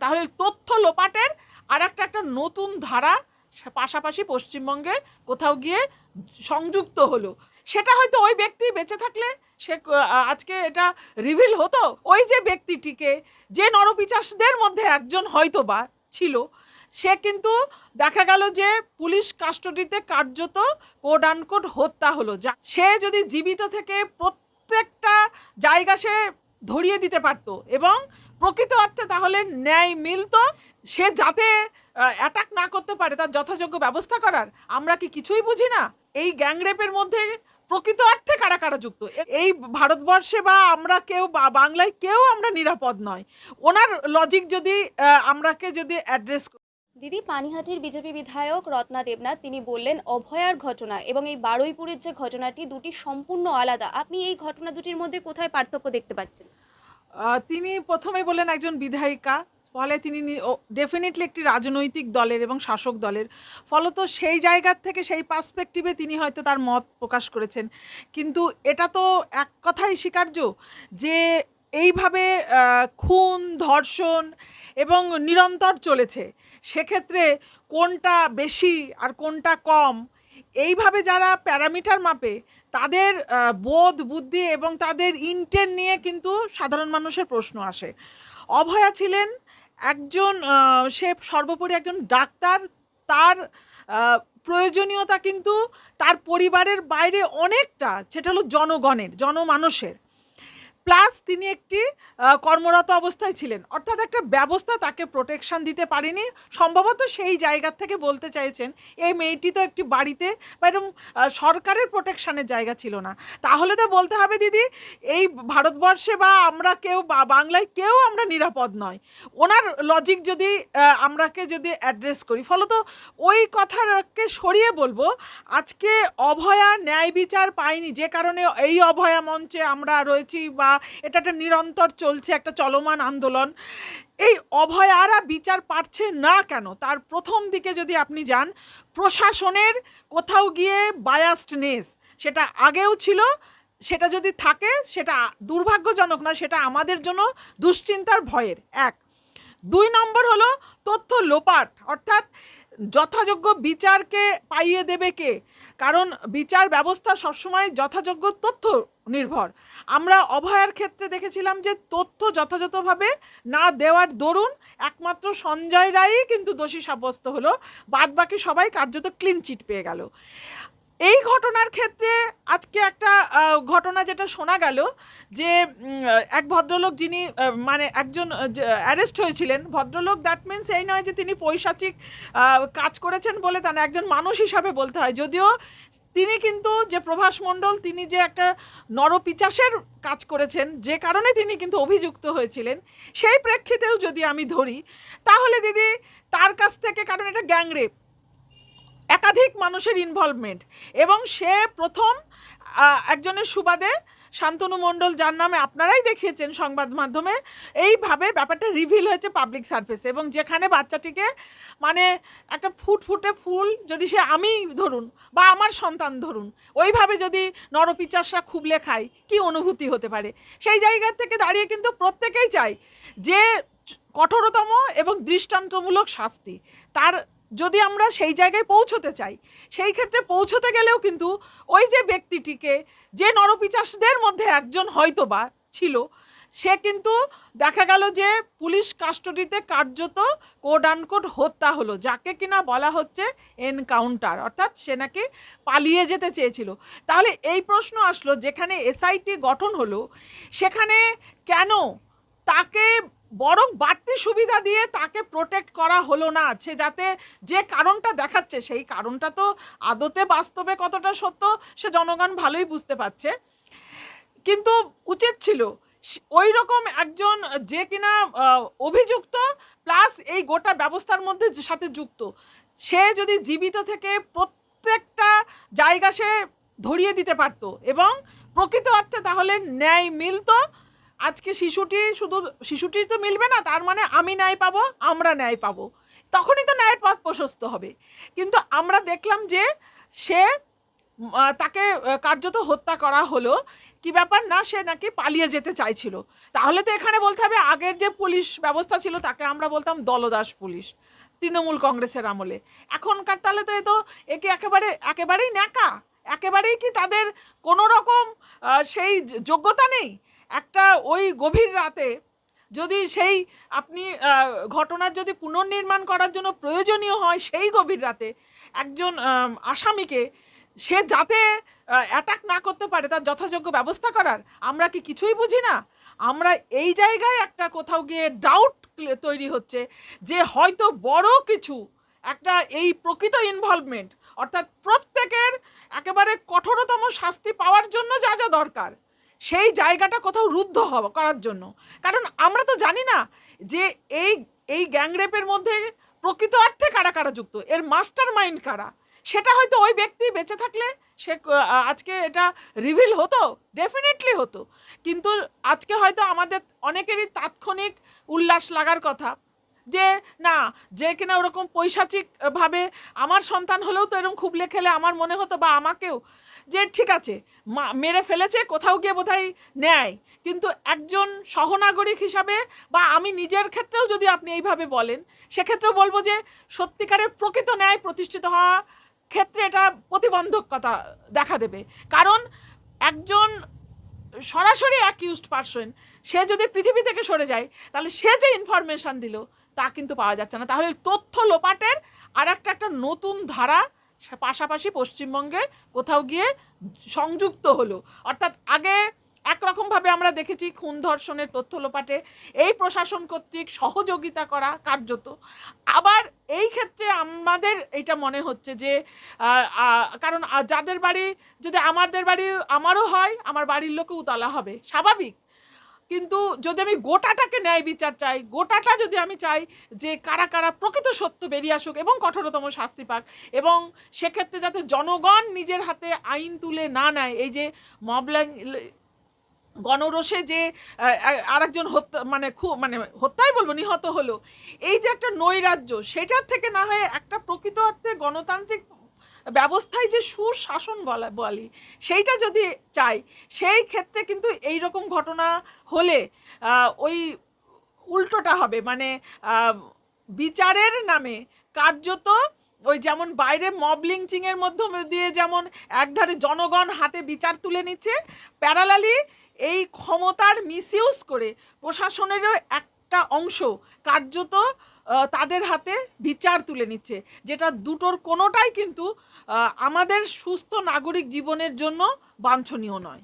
তাহলে তথ্য লোপাটের আর একটা নতুন ধারা পাশাপাশি পশ্চিমবঙ্গে কোথাও গিয়ে সংযুক্ত হলো। সেটা হয়তো ওই ব্যক্তি বেঁচে থাকলে সে আজকে এটা রিভিল হতো। ওই যে ব্যক্তিটিকে, যে নরপিচাসদের মধ্যে একজন হয়তো বা ছিল, সে কিন্তু দেখা গেল যে পুলিশ কাস্টডিতে কার্যত কোড আনকোড হত্যা হলো। সে যদি জীবিত থেকে প্রত্যেকটা জায়গা সে ধরিয়ে দিতে পারতো এবং প্রকৃত অর্থে তাহলে ন্যায় মিলতো, সে যাতে অ্যাটাক না করতে পারে তার যথাযোগ্য ব্যবস্থা করার। আমরা কি কিছুই বুঝি না? এই গ্যাংরেপের মধ্যে প্রকৃত অর্থে কারা কারা যুক্ত? এই ভারতবর্ষে বা আমরা কেউ বা বাংলায় কেউ আমরা নিরাপদ নয়। ওনার লজিক যদি আমরাকে যদি অ্যাড্রেস। দিদি, পানিহাটির বিজেপি বিধায়ক রত্না দেবনাথ তিনি বললেন অভয়ার ঘটনা এবং এই বারুইপুরের যে ঘটনাটি দুটি সম্পূর্ণ আলাদা। আপনি এই ঘটনা দুটির মধ্যে কোথায় পার্থক্য দেখতে পাচ্ছেন? তিনি প্রথমে বললেন একজন বিধায়িকা, ফলে তিনি ডেফিনেটলি একটি রাজনৈতিক দলের এবং শাসক দলের, ফলত সেই জায়গার থেকে সেই পার্সপেক্টিভে তিনি হয়তো তার মত প্রকাশ করেছেন। কিন্তু এটা তো এক কথাই স্বীকার্য যে এইভাবে খুন, ধর্ষণ এবং নিরন্তর চলেছে। সেক্ষেত্রে কোনটা বেশি আর কোনটা কম, এইভাবে যারা প্যারামিটার মাপে তাদের বোধ বুদ্ধি এবং তাদের ইন্টেন্ট নিয়ে কিন্তু সাধারণ মানুষের প্রশ্ন আসে। অভয়া ছিলেন একজন, সে সর্বোপরি একজন ডাক্তার। তার প্রয়োজনীয়তা কিন্তু তার পরিবারের বাইরে অনেকটা, সেটা হলো জনগণের, জনমানুষের। প্লাস তিনি একটি কর্মরত অবস্থায় ছিলেন, অর্থাৎ একটা ব্যবস্থা তাকে প্রোটেকশন দিতে পারেনি। সম্ভবত সেই জায়গা থেকে বলতে চাইছেন এই মেয়েটি তো একটি বাড়িতে বা এরকম সরকারের প্রোটেকশনের জায়গা ছিল না। তাহলে তো বলতে হবে দিদি, এই ভারতবর্ষে বা আমরা কেউ বা বাংলায় কেউ আমরা নিরাপদ নয়। ওনার লজিক যদি আমরাকে যদি অ্যাড্রেস করি, ফলত ওই কথাকে সরিয়ে বলবো আজকে অভয়া ন্যায় বিচার পায়নি, যে কারণে এই অভয়া মঞ্চে আমরা রয়েছি বা এটা একটা নিরন্তর চলছে একটা চলমান আন্দোলন। এই অভয়ারা বিচার পাচ্ছে না কেন? তার প্রথম দিকে যদি আপনি যান, প্রশাসনের কোথাও গিয়ে বায়াসডনেস সেটা আগেও ছিল, সেটা যদি থাকে সেটা দুর্ভাগ্যজনক না, সেটা আমাদের জন্য দুশ্চিন্তার ভয়ের। এক। 2 নম্বর হলো তথ্য লোপাট, অর্থাৎ যথাযোগ্য বিচারকে পাইয়ে দেবে কে? কারণ বিচার ব্যবস্থা সবসময় যথাযোগ্য তথ্য নির্ভর। আমরা অভয়ার ক্ষেত্রে দেখেছিলাম যে তথ্য যথাযথভাবে না দেওয়ার দরুন একমাত্র সঞ্জয় রায়ই কিন্তু দোষী সাব্যস্ত হলো, বাদবাকি সবাই কার্যত ক্লিন চিট পেয়ে গেল। এই ঘটনার ক্ষেত্রে আজকে একটা ঘটনা যেটা শোনা গেল যে এক ভদ্রলোক যিনি মানে একজন অ্যারেস্ট হয়েছিলেন, ভদ্রলোক দ্যাট মিনস এই নয় যে তিনি পৈশাচিক কাজ করেছেন বলে তা না, একজন মানুষ হিসাবে বলতে হয়। যদিও তিনি কিন্তু যে প্রভাস মণ্ডল, তিনি যে একটা নরপিচাসের কাজ করেছেন যে কারণে তিনি কিন্তু অভিযুক্ত হয়েছিলেন, সেই প্রেক্ষিতেও যদি আমি ধরি তাহলে দিদি তার কাছ থেকে, কারণ এটা গ্যাংরেপ, একাধিক মানুষের ইনভলভমেন্ট, এবং সে প্রথম একজনের সুবাদে শান্তনু মণ্ডল, যার নামে আপনারাই দেখিয়েছেন সংবাদ মাধ্যমে, এইভাবে ব্যাপারটা রিভিল হয়েছে পাবলিক সার্ফেসে, এবং যেখানে বাচ্চাটিকে মানে একটা ফুটফুটে ফুল যদি সে আমি ধরুন বা আমার সন্তান ধরুন ওইভাবে যদি নরপিচাসরা খুবলে খায়, কি অনুভূতি হতে পারে? সেই জায়গা থেকে দাঁড়িয়ে কিন্তু প্রত্যেকেই চাই যে কঠোরতম এবং দৃষ্টান্তমূলক শাস্তি। তার যদি আমরা সেই জায়গায় পৌঁছতে চাই, সেই ক্ষেত্রে পৌঁছতে গেলেও কিন্তু ওই যে ব্যক্তিটিকে, যে নরপিচাসদের মধ্যে একজন হয়তো বা ছিল, সে কিন্তু দেখা গেল যে পুলিশ কাস্টডিতে কার্যত কোড আনকোড হত্যা হলো, যাকে কিনা বলা হচ্ছে এনকাউন্টার, অর্থাৎ সে নাকি পালিয়ে যেতে চেয়েছিল। তাহলে এই প্রশ্ন আসলো, যেখানে এসআইটি গঠন হলো সেখানে কেন তাকে বরং বাড়তি সুবিধা দিয়ে তাকে প্রোটেক্ট করা হলো না? সে যাতে যে কারণটা দেখাচ্ছে সেই কারণটা তো আদতে বাস্তবে কতটা সত্য সে জনগণ ভালোই বুঝতে পারছে, কিন্তু উচিত ছিল ওই রকম একজন যে কিনা অভিযুক্ত প্লাস এই গোটা ব্যবস্থার মধ্যে সাথে যুক্ত, সে যদি জীবিত থেকে প্রত্যেকটা জায়গা সে ধরিয়ে দিতে পারতো এবং প্রকৃত অর্থে তাহলে ন্যায় মিলতো। আজকে শিশুটি তো মিলবে না, তার মানে আমি ন্যায় পাবো, আমরা ন্যায় পাবো, তখনই তো ন্যায়ের পথ প্রশস্ত হবে। কিন্তু আমরা দেখলাম যে সে তাকে কার্যত হত্যা করা হলো। কি ব্যাপার না, সে নাকি পালিয়ে যেতে চাইছিল। তাহলে তো এখানে বলতে হবে আগের যে পুলিশ ব্যবস্থা ছিল তাকে আমরা বলতাম দলদাস পুলিশ তৃণমূল কংগ্রেসের আমলে। এখনকার তাহলে তো একে একেবারেই ন্যাকা, একেবারেই কি তাদের কোনো রকম সেই যোগ্যতা নেই? একটা ওই গভীর রাতে যদি সেই আপনি ঘটনার যদি পুনর্নির্মাণ করার জন্য প্রয়োজনীয় হয় সেই গভীর রাতে একজন আসামিকে সে যাতে অ্যাটাক না করতে পারে তার যথাযোগ্য ব্যবস্থা করার আমরা কি কিছুই বুঝি না? আমরা এই জায়গায় একটা কোথাও গিয়ে ডাউট তৈরি হচ্ছে যে হয়তো বড় কিছু একটা এই প্রকৃত ইনভলভমেন্ট, অর্থাৎ প্রত্যেকের একেবারে কঠোরতম শাস্তি পাওয়ার জন্য যা যা দরকার সেই জায়গাটা কোথাও রুদ্ধ করার জন্য। কারণ আমরা তো জানি না যে এই গ্যাংরেপের মধ্যে প্রকৃত অর্থে কারা কারা যুক্ত, এর মাস্টার মাইন্ড কারা। সেটা হয়তো ওই ব্যক্তি বেঁচে থাকলে সে আজকে এটা রিভিল হতো, ডেফিনেটলি হতো। কিন্তু আজকে হয়তো আমাদের অনেকেরই তাৎক্ষণিক উল্লাস লাগার কথা যে না, যে কিনা ওরকম পৈশাচিকভাবে আমার সন্তান হলেও তো এরকম খুবলে খেলে আমার মনে হতো, বা আমাকেও, যে ঠিক আছে মেরে ফেলেছে, কোথাও গিয়ে বোধহয় ন্যায়। কিন্তু একজন সহনাগরিক হিসাবে বা আমি নিজের ক্ষেত্রেও যদি আপনি এইভাবে বলেন, সেক্ষেত্রেও বলবো যে সত্যিকারের প্রকৃত ন্যায় প্রতিষ্ঠিত হওয়া ক্ষেত্রে এটা প্রতিবন্ধকতা দেখা দেবে। কারণ একজন সরাসরি অ্যাকিউজড পারসন সে যদি পৃথিবী থেকে সরে যায় তাহলে সে যে ইনফরমেশান দিল তা কিন্তু পাওয়া যাচ্ছে না। তাহলে তথ্য লোপাটের আর একটা নতুন ধারা পাশাপাশি পশ্চিমবঙ্গে কোথাও গিয়ে সংযুক্ত হলো। অর্থাৎ আগে একরকমভাবে আমরা দেখেছি খুন ধর্ষণের তথ্য লোপাটে এই প্রশাসন কর্তৃক সহযোগিতা করা কার্যত। আবার এই ক্ষেত্রে আমাদের এটা মনে হচ্ছে যে কারণ যাদের বাড়ি, যদি আমাদের বাড়ি আমারও হয়, আমার বাড়ির লোকেও তালা হবে, স্বাভাবিক। কিন্তু যদি আমি গোটাটাকে ন্যায় বিচার চাই, গোটাটা যদি আমি চাই যে কারা কারা প্রকৃত সত্য বেরিয়ে আসুক এবং কঠোরতম শাস্তি পাক, এবং সেক্ষেত্রে যাতে জনগণ নিজের হাতে আইন তুলে না নেয়, এই যে মবলিং গণরোষে যে আরেকজন হত্যা হত্যাই বলবো, নিহত হলো, এই যে একটা নৈরাজ্য, সেটার থেকে না হয়ে একটা প্রকৃত অর্থে গণতান্ত্রিক ব্যবস্থায় যে সুশাসন বলি সেইটা যদি চাই, সেই ক্ষেত্রে কিন্তু এই রকম ঘটনা হলে ওই উল্টোটা হবে। মানে বিচারের নামে কার্যত ওই যেমন বাইরে মব লিঞ্চিংয়ের মাধ্যমে দিয়ে যেমন একধারে জনগণ হাতে বিচার তুলে নিচ্ছে, প্যারালালি এই ক্ষমতার মিসইউজ করে প্রশাসনেরও একটা অংশ কার্যত তাদের হাতে বিচার তুলে নিচ্ছে, যেটা দুটোর কোনোটাই কিন্তু আমাদের সুস্থ নাগরিক জীবনের জন্য বাঞ্ছনীয় নয়।